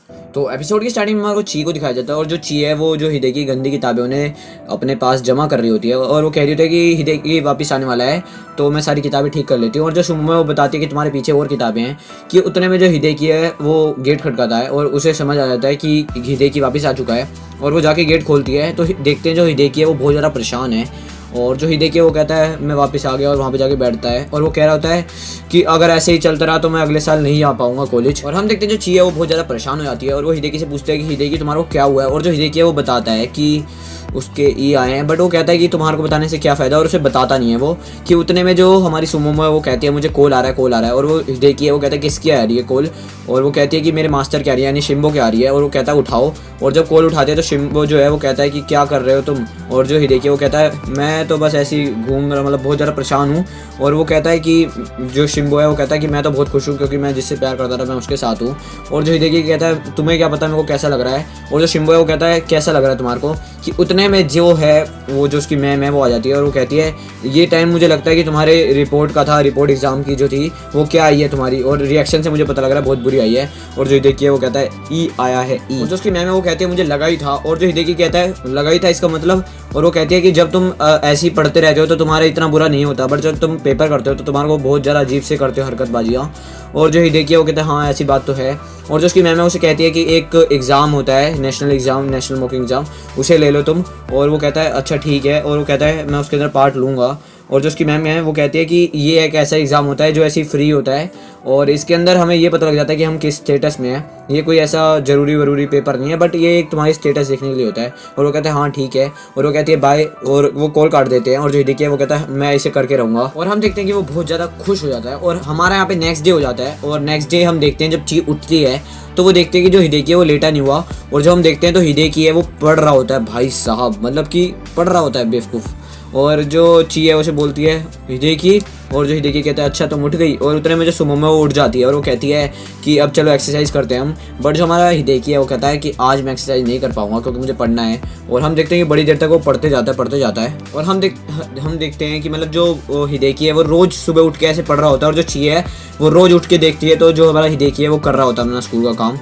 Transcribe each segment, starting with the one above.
तो एपिसोड की स्टार्टिंग में हमारे को ची को दिखाया जाता है और जो ची है वो जो हिदे की गंदी किताबें उन्हें अपने पास जमा कर रही होती है और वो कह रही होती है कि हिदे वापस आने वाला है तो मैं सारी किताबें ठीक कर लेती हूँ। और जो सुमो है वो बताती है कि तुम्हारे पीछे और किताबें हैं। कि उतने में जो हिदे की है वो गेट खटकाता है और उसे समझ आ जाता है कि हिदे की वापस आ चुका है और वो जाके गेट खोलती है। तो देखते हैं जो हिदे की है वो बहुत ज़्यादा परेशान है और जो हिदे की है वो कहता है मैं वापस आ गया और वहाँ पे जाके बैठता है और वो कह रहा होता है कि अगर ऐसे ही चलता रहा तो मैं अगले साल नहीं आ पाऊंगा कॉलेज। और हम देखते हैं जो ची है वो बहुत ज़्यादा परेशान हो जाती है और वो हिदेकी से पूछते हैं कि हिदेकी तुम्हारा को क्या हुआ है। और जो हिदेकी है वो बताता है कि उसके ई आए हैं, बट वो कहता है कि तुम्हारे को बताने से क्या फ़ायदा, और उसे बताता नहीं है वो। कि उतने में जो हमारी सुमो है वो कहती है मुझे कॉल आ रहा है, कॉल आ रहा है। और वो हिदेकी है वो कहता है किसकी आ रही है कॉल, और वो कहती है कि मेरे मास्टर की आ रही है, यानी शिम्बो की आ रही है। और वो कहता है उठाओ। और जब कॉल उठाते हैं तो शिम्बो जो है वो कहता है कि क्या कर रहे हो तुम। और जो हिदेकी वो कहता है मैं तो बस ऐसे ही घूम रहा, मतलब बहुत ज़्यादा परेशान हूँ। और वो कहता है कि जो शिम्बो है वो कहता है कि मैं तो बहुत खुश हूँ क्योंकि मैं जिससे प्यार करता था मैं उसके साथ हूँ। और जो हिदेकी कहता है तुम्हें क्या पता मेरे को कैसा लग रहा है। और जो शिम्बो है वो कहता है कैसा लग रहा है तुम्हारे को। कि उतने में जो है वो जो उसकी मैम है वो आ जाती है और वो कहती है ये टाइम मुझे लगता है कि तुम्हारे रिपोर्ट का था, रिपोर्ट एग्जाम की जो थी वो क्या आई है तुम्हारी, और रिएक्शन से मुझे पता लग रहा है बहुत बुरी आई है। और जो हिदेकी है वो कहता है ई आया है ई। और जो उसकी मैम है वो कहती है मुझे लगा ही था। और जो हिदेकी कहता है लगा ही था इसका मतलब। और वो कहती है कि जब तुम ऐसे ही पढ़ते रहते हो तो तुम्हारा इतना बुरा नहीं होता, बट जब तुम पेपर करते हो तो तुम्हारे को बहुत ज़्यादा अजीब से करते हो हरकतबाजियाँ। और जो हिदेकी है वो कहता है हाँ ऐसी बात तो है। और जो उसकी मैम है उसे कहती है कि एक एग्ज़ाम होता है नेशनल एग्ज़ाम, नेशनल मॉकिंग एग्ज़ाम, उसे ले लो तुम। और वो कहता है अच्छा ठीक है। और वो कहता है मैं उसके अंदर पार्ट लूँगा। और जो उसकी मैम है वो कहती है कि ये एक ऐसा एग्ज़ाम होता है जो ऐसे ही फ्री होता है और इसके अंदर हमें ये पता लग जाता है कि हम किस स्टेटस में हैं। ये कोई ऐसा ज़रूरी पेपर नहीं है, बट ये एक तुम्हारी स्टेटस देखने के लिए होता है। और वो कहते हैं हाँ ठीक है। और वो कहती है बाय, और वो कॉल काट देते हैं। और जो हिदेकी है वो कहता है मैं इसे करके रहूँगा। और हम देखते हैं कि वो बहुत ज़्यादा खुश हो जाता है। और हमारा यहाँ पे नेक्स्ट डे हो जाता है और नेक्स्ट डे हम देखते हैं जब ची उठती है तो वो देखते हैं कि जो हिदेकी है वो लेटा नहीं हुआ। और जब हम देखते हैं तो हिदेकी है वो पढ़ रहा होता है, भाई साहब मतलब कि पढ़ रहा होता है बेवकूफ़। और जो ची है उसे बोलती है हिदेकी। और जो हिदेकी कहता है अच्छा तुम उठ गई। और उतने में जो सुमो वो उठ जाती है और वो कहती है कि अब चलो एक्सरसाइज करते हैं हम। बट जो हमारा हिदेकी है वो कहता है कि आज मैं एक्सरसाइज नहीं कर पाऊंगा क्योंकि मुझे पढ़ना है। और हम देखते हैं कि बड़ी देर तक वो पढ़ते जाता है। और हम देखते हैं कि मतलब जो हिदेकी है वो रोज़ सुबह उठ के ऐसे पढ़ रहा होता है। और जो ची है वो रोज़ उठ के देखती है तो जो हमारा हिदेकी है वो कर रहा होता है अपना स्कूल का काम,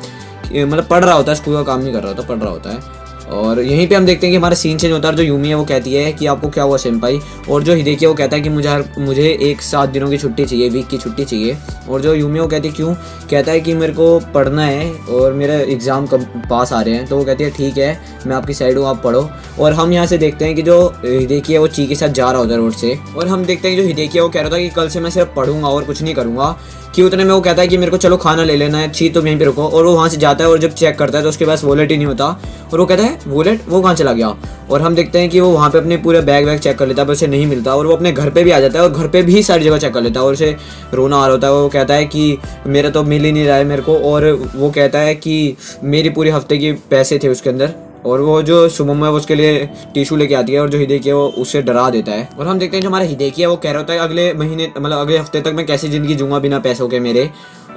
मतलब पढ़ रहा होता है, स्कूल का काम नहीं कर रहा होता, पढ़ रहा होता है। और यहीं पे हम देखते हैं कि हमारा सीन चेंज होता है। जो यूमी है वो कहती है कि आपको क्या हुआ सेंपाई। और जो हिदेकी है वो कहता है कि मुझे एक 7 दिनों की छुट्टी चाहिए, वीक की छुट्टी चाहिए। और जो यूमी है वो कहती है क्यों, कहता है कि मेरे को पढ़ना है और मेरे एग्ज़ाम कब पास आ रहे हैं। तो वो कहती है ठीक है मैं आपकी साइड हूँ, आप पढ़ो। और हम यहाँ से देखते हैं कि जो हिदेकी है वो ची के साथ जा रहा होता है रोड से। और हम देखते हैं कि जो हिदेकी है वो कह रहा था कि कल से मैं सिर्फ पढ़ूंगा और कुछ नहीं करूँगा। कि उतने में वो कहता है कि मेरे को चलो खाना ले लेना है, ची तुम यहीं पे रुको। और वो वहाँ से जाता है और जब चेक करता है तो उसके पास वॉलेट ही नहीं होता। और वो कहता है वॉलेट वो कहाँ चला गया। और हम देखते हैं कि वो वहाँ पे अपने पूरे बैग वैग चेक कर लेता है पर उसे नहीं मिलता। और वो अपने घर पे भी आ जाता है और घर पे भी सारी जगह चेक कर लेता है और उसे रोना आ रहा होता है। वो कहता है कि मेरा तो मिल ही नहीं रहा है मेरे को। और वो कहता है कि मेरी पूरी हफ्ते की पैसे थे उसके अंदर। और वो जो सुमो है वो उसके लिए टिशू लेके आती है और जो हिदेकी है वो उससे डरा देता है। और हम देखते हैं जो हमारा हिदेकी है वो कह रहा होता है अगले महीने मतलब अगले हफ्ते तक मैं कैसी ज़िंदगी जीऊँगा बिना पैसों के मेरे।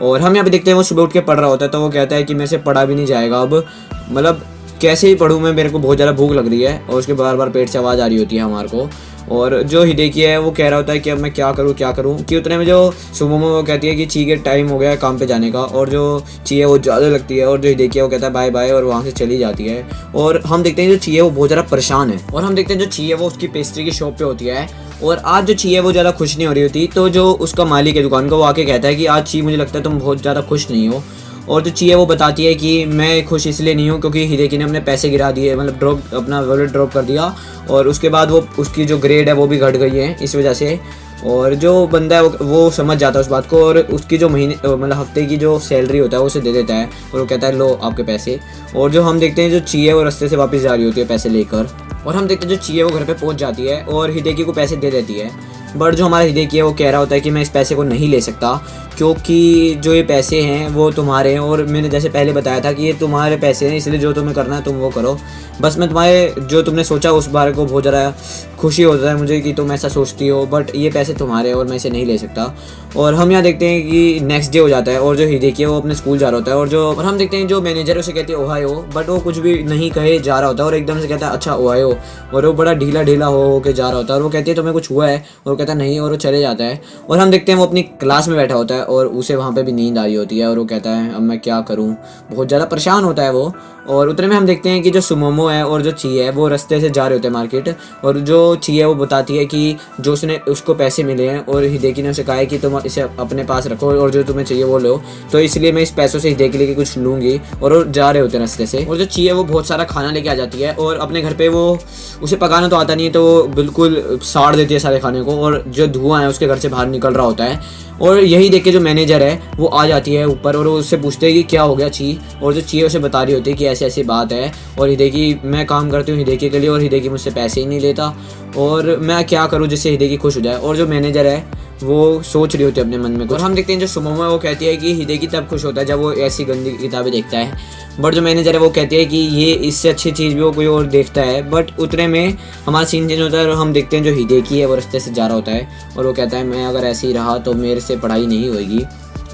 और हम यहाँ पे देखते हैं वो सुबह उठ के पढ़ रहा होता है तो वो कहता है कि मेरे से पढ़ा भी नहीं जाएगा अब, मतलब कैसे ही पढ़ूँ मैं, मेरे को बहुत ज़्यादा भूख लग रही है। और उसके बार बार पेट से आवाज़ आ रही होती है हमारे को। और जो हिदेकी है वो कह रहा होता है कि अब मैं क्या करूँ। कि उतने में जो सुमो वो कहती है कि ची के टाइम हो गया है काम पे जाने का। और जो ची है वो ज़्यादा लगती है और जो हिदेकी है वो कहता है बाय बाय और वहाँ से चली जाती है। और हम देखते हैं जो ची है वो बहुत ज़्यादा परेशान है। और हम देखते हैं जो ची है वो उसकी पेस्ट्री की शॉप पे होती है। और आज जो ची है वो ज़्यादा खुश नहीं हो रही होती। तो जो उसका मालिक है दुकान का वो आके कहता है कि आज ची मुझे लगता है तुम बहुत ज़्यादा खुश नहीं हो। और जो ची है वो बताती है कि मैं खुश इसलिए नहीं हूँ क्योंकि हिदेकी ने अपने पैसे गिरा दिए, मतलब अपना वॉलेट ड्रॉप कर दिया। और उसके बाद वो उसकी जो ग्रेड है वो भी घट गई है इस वजह से। और जो बंदा है वो समझ जाता है उस बात को और उसकी जो महीने मतलब हफ्ते की जो सैलरी होता है वो उसे दे देता है। और वो कहता है लो आपके पैसे। और जो हम देखते हैं जो ची है वो रास्ते से वापस जा रही होती है पैसे लेकर। और हम देखते हैं जो ची है वो घर पे पहुंच जाती है और हिदेकी को पैसे दे देती है। बट जो हमारा हिदेकी है वो कह रहा होता है कि मैं इस पैसे को नहीं ले सकता क्योंकि जो ये पैसे हैं वो तुम्हारे हैं और मैंने जैसे पहले बताया था कि ये तुम्हारे पैसे हैं, इसलिए जो तुम्हें करना है तुम वो करो। बस मैं तुम्हारे जो तुमने सोचा उस बारे को बहुत ज़्यादा खुशी होता है मुझे कि तुम ऐसा सोचती हो, बट ये पैसे तुम्हारे हैं और मैं इसे नहीं ले सकता। और हम यहाँ देखते हैं कि नेक्स्ट डे हो जाता है और जो हिदेकी है वो अपने स्कूल जा रहा होता है। और हम देखते हैं जो मैनेजर उसे कहती है ओहायो, बट वो कुछ भी नहीं कहे जा रहा होता है और एकदम से कहता है अच्छा ओहायो। और वो बड़ा ढीला हो के जा रहा होता है और वो कहती है तुम्हें कुछ हुआ है, और वो कहता है नहीं, और वो चले जाता है। और हम देखते हैं वो अपनी क्लास में बैठा होता है और उसे वहाँ पे भी नींद आ रही होती है और वो कहता है अब मैं क्या करूँ, बहुत ज़्यादा परेशान होता है वो। और उतने में हम देखते हैं कि जो सुमोमो है और जो ची है वो रास्ते से जा रहे होते हैं मार्केट, और जो ची है वो बताती है कि जो उसने उसको पैसे मिले हैं और हिदेकी ने उसे कहा है कि तुम इसे अपने पास रखो और जो तुम्हें चाहिए वो लो, तो इसलिए मैं इस पैसों से हिदेकी लेके कुछ लूँगी। और वो जा रहे होते हैं रास्ते से, और जो ची है वो बहुत सारा खाना लेके आ जाती है और अपने घर पे वो उसे पकाना तो आता नहीं है, तो वो बिल्कुल साड़ देती है सारे खाने को, और जो धुआं है उसके घर से बाहर निकल रहा होता है। और यही देख के जो मैनेजर है वो आ जाती है ऊपर और वो उससे पूछते हैं कि क्या हो गया ची, और जो ची है उसे बता रही होती है कि ऐसी ऐसी बात है, और हिदेकी मैं काम करती हूँ हिदेकी के लिए और हिदेकी मुझसे पैसे ही नहीं लेता, और मैं क्या करूँ जिससे हिदेकी खुश हो जाए। और जो मैनेजर है वो सोच रही होती है अपने मन में कुछ। और हम देखते हैं जो सुमोमो है वो कहती है कि हिदेकी तब खुश होता है जब वो ऐसी गंदी किताबें देखता है, बट जो मैनेजर है वो कहती है कि ये इससे अच्छी चीज़ भी वो कोई और देखता है। बट उतने में हमारा सीन चेंज होता है और हम देखते हैं जो हिदेकी है वो रास्ते से जा रहा होता है और वो कहता है मैं अगर ऐसे ही रहा तो मेरे से पढ़ाई नहीं होगी,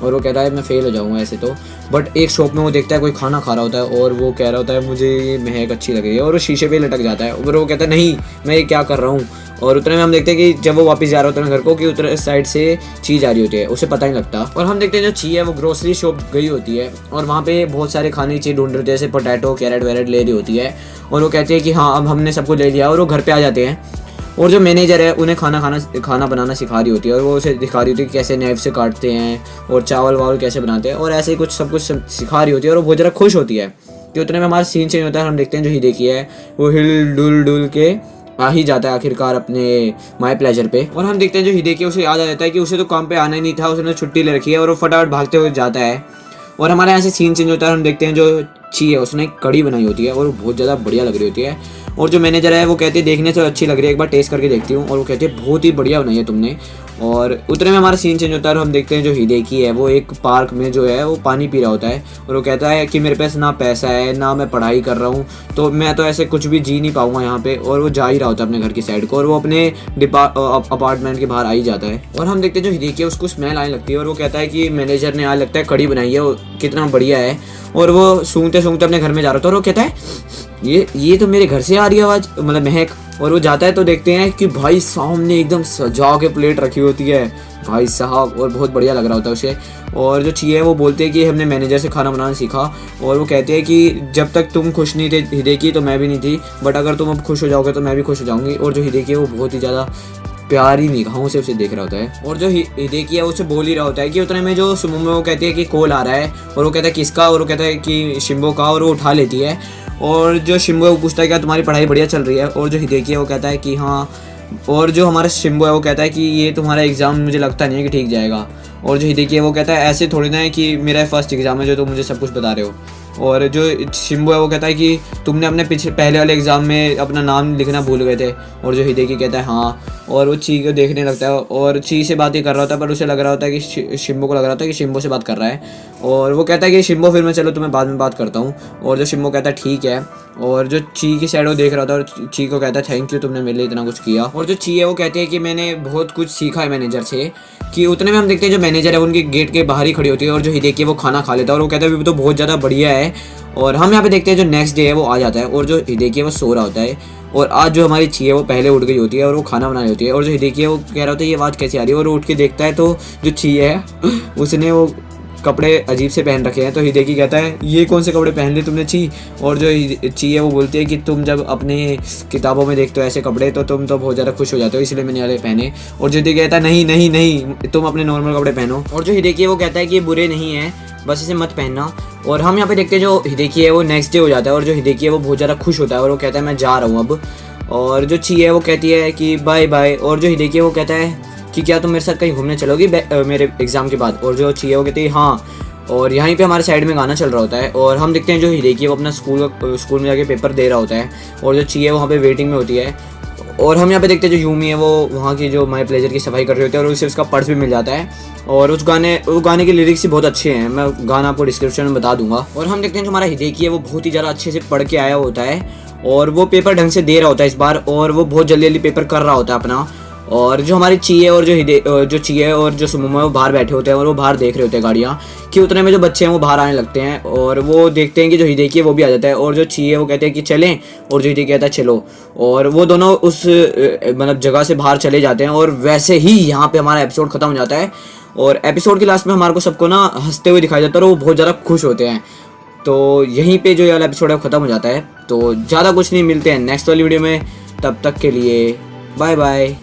और वो कहता है मैं फेल हो जाऊँगा ऐसे तो। बट एक शॉप में वो देखता है कोई खाना खा रहा होता है और वो कह रहा होता है मुझे ये महक अच्छी लग रही है, और वो शीशे पे लटक जाता है और वो कहता है नहीं मैं ये क्या कर रहा हूँ। और उतने में हम देखते हैं कि जब वो वापस जा रहा होता है घर को कि उतने साइड से चीज़ आ रही होती है, उसे पता ही लगता। और हम देखते हैं जो ची है वो ग्रोसरी शॉप गई होती है और वहाँ पे बहुत सारे खाने की चीज़ ढूंढ रही होती है, जैसे पोटैटो कैरेट वैरेट ले रही होती है, और वो कहती है कि हाँ अब हमने सबको ले लिया, और वो घर पे आ जाते हैं। और जो मैनेजर है उन्हें खाना बनाना सिखा रही होती है और वो उसे दिखा रही होती है कि कैसे नाइफ से काटते हैं और चावल वावल कैसे बनाते हैं, और ऐसे ही कुछ सब कुछ सिखा रही होती है और वो बहुत ज़्यादा खुश होती है। कि उतने में हमारा सीन चेंज होता है, हम देखते हैं जो हिदेकी है वो हिल डुल डुल के आ ही जाता है आखिरकार अपने माई प्लेजर पे। और हम देखते हैं जो हिदेकी उसे याद आ जाता है कि उसे तो काम पे आना ही नहीं था, उसने छुट्टी ले रखी है, और वो फटाफट भागते हुए जाता है। और हमारे यहाँ से सीन चेंज होता है, हम देखते हैं जो ची है उसने एक कड़ी बनाई होती है और वो बहुत ज़्यादा बढ़िया लग रही होती है, और जो मैनेजर है वो कहते हैं देखने से अच्छी लग रही है, एक बार टेस्ट करके देखती हूँ, और वो कहते हैं बहुत ही बढ़िया बनाई है तुमने। और उतने में हमारा सीन चेंज होता है और हम देखते हैं जो हिदेकी है वो एक पार्क में जो है वो पानी पी रहा होता है, और वो कहता है कि मेरे पास ना पैसा है ना मैं पढ़ाई कर रहा हूँ, तो मैं तो ऐसे कुछ भी जी नहीं पाऊंगा यहाँ पे। और वो जा ही रहा होता है अपने घर की साइड को, और वो अपने अपार्टमेंट के बाहर आ ही जाता है। और हम देखते हैं जो हिदेकी है उसको स्मेल आने लगती है और वो कहता है कि मैनेजर ने आज लगता है कड़ी बनाई है, वो कितना बढ़िया है। और वो सूंघते सूंघते अपने घर में जा रहा था और वो कहता है ये तो मेरे घर से आ रही है आवाज़, मतलब महक। और वो जाता है तो देखते हैं कि भाई सामने एकदम सजा के प्लेट रखी होती है भाई साहब, और बहुत बढ़िया लग रहा होता है उसे। और जो ची है वो बोलते हैं कि हमने मैनेजर से खाना बनाना सीखा, और वो कहते हैं कि जब तक तुम खुश नहीं थे हिदेकी तो मैं भी नहीं थी, बट अगर तुम अब खुश हो जाओगे तो मैं भी खुश हो जाऊंगी। और जो हिदेकी है वो बहुत ही ज़्यादा प्यारी निगाहों से उसे देख रहा होता है, और जो हिदेकी है उसे बोल ही रहा होता है कि उतने में जो सुमोमो वो कहती है कि कॉल आ रहा है, और वो कहता है किसका, और वो कहता है कि शिम्बो का, और वो उठा लेती है। और जो शिम्बो है वो पूछता है क्या तुम्हारी पढ़ाई बढ़िया चल रही है, और जो हिदेकी है वो कहता है कि हाँ, और जो हमारा शिम्बो है वो कहता है कि ये तुम्हारा एग्ज़ाम मुझे लगता नहीं है कि ठीक जाएगा। और जो हिदेकी है वो कहता है ऐसे थोड़ी ना है कि मेरा फर्स्ट एग्ज़ाम है जो तुम मुझे सब कुछ बता रहे हो। और जो शिम्बो है वो कहता है कि तुमने अपने पहले वाले एग्ज़ाम में अपना नाम लिखना भूल गए थे, और जो हिदेकी कहता है हाँ, और वो ची को देखने लगता है और ची से बात ही कर रहा होता है, पर उसे लग रहा होता है कि शिम्बो को लग रहा होता है कि शिम्बो से बात कर रहा है, और वो कहता है कि शिम्बो फिर मैं चलो तुम्हें बाद में बात करता हूँ। और जो शिम्बो कहता है ठीक है, और जो ची की साइड वो देख रहा था और ची को कहता है थैंक यू तुमने मेरे लिए इतना कुछ किया। और जो ची है वो कहती है कि मैंने बहुत कुछ सीखा है मैनेजर से। कि उतने में हम देखते हैं जो मैनेजर है उनके गेट के बाहर ही खड़ी होती है, और जो हिदेकी है वो खाना खा लेता है और वो कहता है तो बहुत ज़्यादा बढ़िया है। और हम यहाँ पे देखते हैं जो नेक्स्ट डे है वो आ जाता है, और जो हिदेकी है वो सो रहा होता है, और आज जो हमारी ची है वो पहले उठ गई होती है और वो खाना बना रही होती है, और जो हिदेकी है वो कह रहा होता है ये आवाज़ कैसे आ रही है, और उठ के देखता है तो जो ची है उसने वो कपड़े अजीब से पहन रखे हैं। तो हिदेकी कहता है ये कौन से कपड़े पहन लिए तुमने ची, और जो ची है वो बोलती है कि तुम जब अपने किताबों में देखते हो ऐसे कपड़े तो तुम तो बहुत ज़्यादा खुश हो जाते हो, इसलिए मैंने वाले पहने। और जो हिदेकी कहता है नहीं नहीं नहीं तुम अपने नॉर्मल कपड़े पहनो। और जो हिदेकी है वो कहता है कि ये बुरे नहीं है, बस इसे मत पहनना। और हम यहाँ पे देखते हैं जो हिदेकी है वो नेक्स्ट डे हो जाता है, और जो हिदेकी है वो बहुत ज़्यादा खुश होता है और वो कहता है मैं जा रहा हूँ अब। और जो ची है वो कहती है कि बाय बाय, और जो हिदेकी है वो कहता है कि क्या तुम मेरे साथ कहीं घूमने चलोगी मेरे एग्ज़ाम के बाद। और जो ची है वो कहती है हाँ, और यहीं पे हमारे साइड में गाना चल रहा होता है, और हम देखते हैं जो हिदेकी है वो अपना स्कूल में जाके पेपर दे रहा होता है, और जो ची है वहाँ पे वेटिंग में होती है। और हम यहाँ पे देखते हैं जो यूमी है वो वहाँ की जो माई प्लेजर की सफाई कर रही होती है, और उसे उसका पर्स भी मिल जाता है, और वो गाने के लिरिक्स ही बहुत अच्छे हैं, मैं गाना आपको डिस्क्रिप्शन में बता दूंगा। और हम देखते हैं जो हमारा हिदेकी है वो बहुत ही ज़्यादा अच्छे से पढ़ के आया होता है, और वो पेपर ढंग से दे रहा होता है इस बार, और वो बहुत जल्दी जल्दी पेपर कर रहा होता है अपना। और जो हमारी ची है और जो ची है और जो सुमोमो है वो बाहर बैठे होते हैं, और वो बाहर देख रहे होते हैं गाड़ियाँ, कि उतने में जो बच्चे हैं वो बाहर आने लगते हैं, और वो देखते हैं कि जो हिदेकी है वो भी आ जाता है, और जो ची है वो कहते हैं कि चलें, और जो हिदेकी कहता है चलो, और वो दोनों उस मतलब जगह से बाहर चले जाते हैं। और वैसे ही यहाँ पे हमारा एपिसोड ख़त्म हो जाता है, और एपिसोड के लास्ट में हमारे को सबको ना हंसते हुए दिखाई देता है और वो बहुत ज़्यादा खुश होते हैं। तो यहीं पे जो ये वाला एपिसोड है ख़त्म हो जाता है। तो ज़्यादा कुछ नहीं, मिलते हैं नेक्स्ट वाली वीडियो में, तब तक के लिए बाय बाय।